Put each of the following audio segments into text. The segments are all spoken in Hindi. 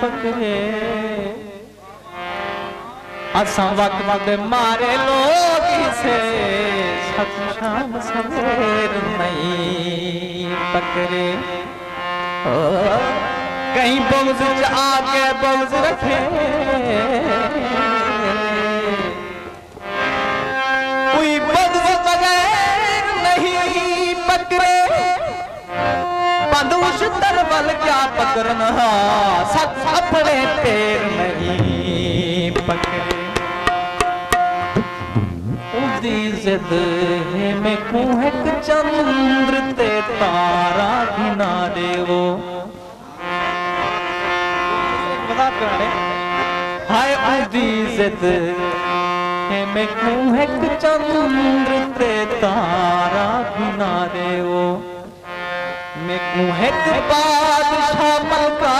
पकड़े असा वक्त मारे लोग से शाम सवेर नहीं पकड़े कहीं बुग़्ज़ आके बुग़्ज़ रखे कोई बुग़्ज़ बगैर नहीं पकड़े बंदूश तरवल क्या पकड़ना सब अपने पैर नहीं पकड़े उदी जिद है मैं कुहक चंद्र ते तारा गिना दे वो हाय उदी जिद है मैं कुहक चंद्र ते तारा गिना दे वो मैं कुहक बादशाह मलका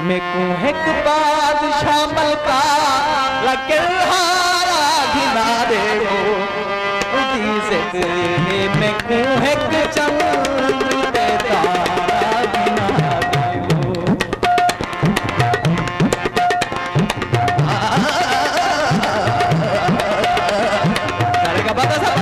मैं कुहक बादशाह मलका लगे हारा गिना दे वो उदी जिद है मैं कुहक चंद्र ते तारा गिना दे वो करेगा बता सा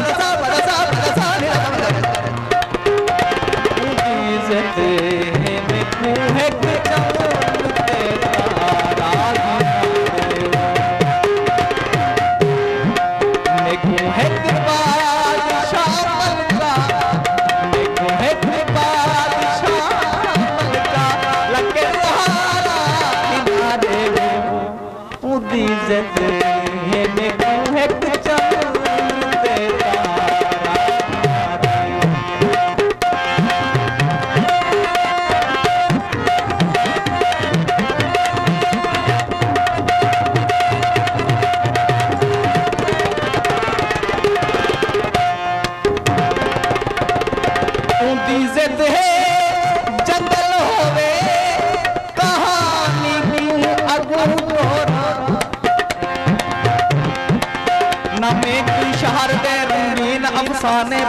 अफसाने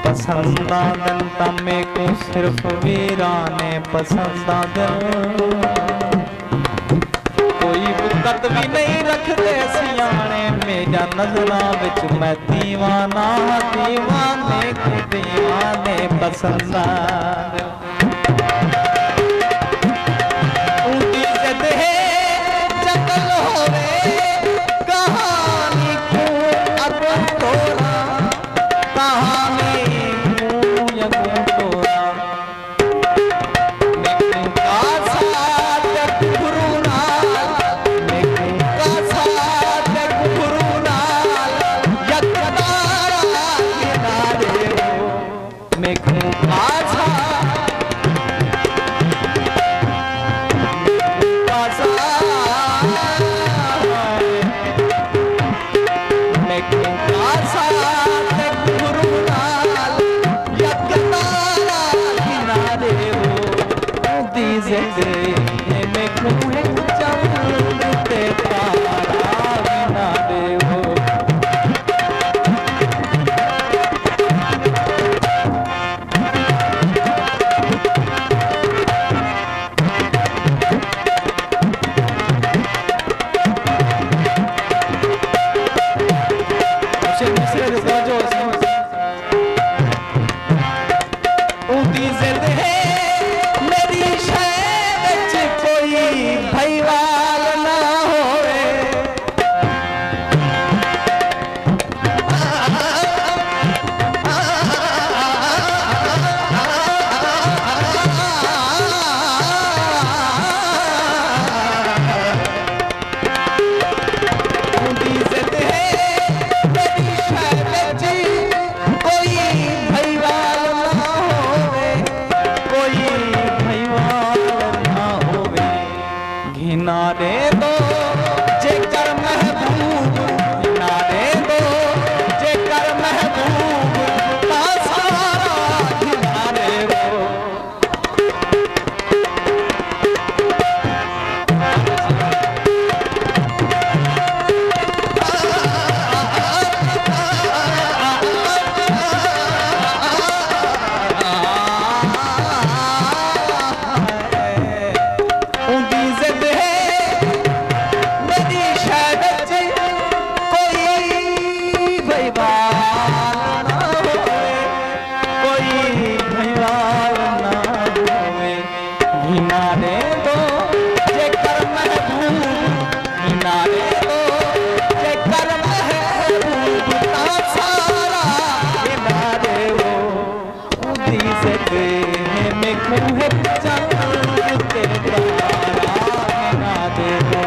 पसंदादन तमे को सिर्फ वीराने पसंदादन कोई बुद्दत भी नहीं रखते सियाने मेरा नजरा विच मैं दीवाना दीवाने को दीवाने पसंदादन उनकी जिद है जंगल होवे में है चंद्र ते तारा गिना देवो।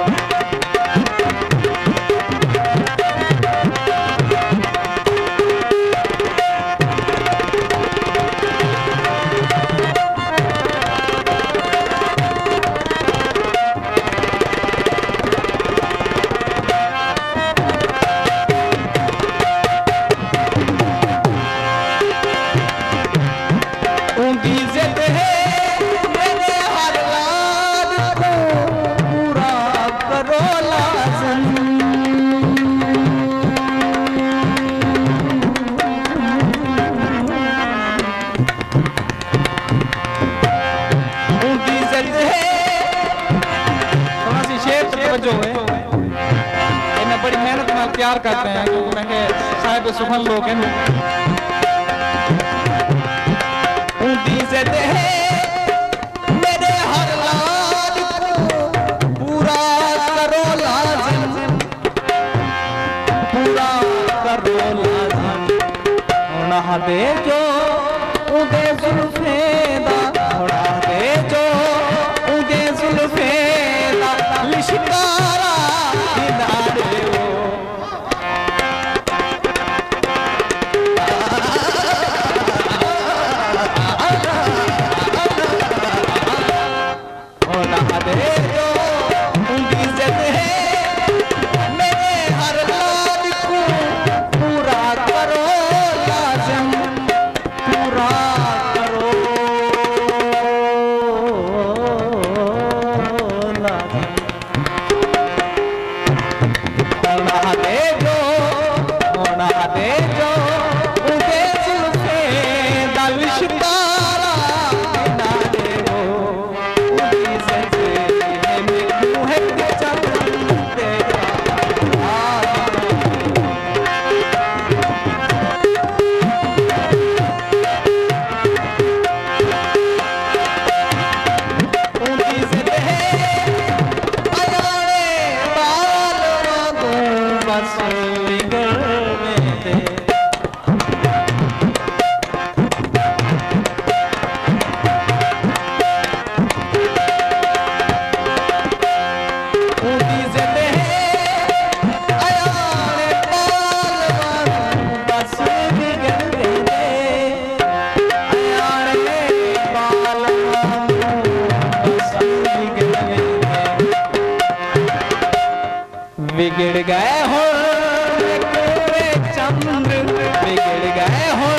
बड़ी मेहनत में तैयार करते हैं क्योंकि मैं साहिब सुखन लोग हैं। मेरे हर लाड को पूरा करो लाज़िम, पूरा करो लाज़िम। उड़ा दे जो उदे जुल्फे दा, उड़ा दे जो उदे जुल्फे दा लिशकारा गिना देवो। उड़ा दे जो उनकी इज्जत है, मेरे हर लाड को पूरा करो लाज़िम, पूरा करो लाज़िम। उड़ा दे जो, उड़ा दे जो उनके जुल्फे दा लिशकारा गिना देवो। उनकी इज्जत है में क्यों है कि चंद्र ते तारा उनकी इज्जत है अयाने बाल वांगू बस विगड़ में दे। उनकी इज्जत है अयाने बाल वांगू बस विगड़ में दे। अयाने बाल वांगू बस विगड़ में दे। बिगड़ गए हो पूरे चंद्र, बिगड़ गए हो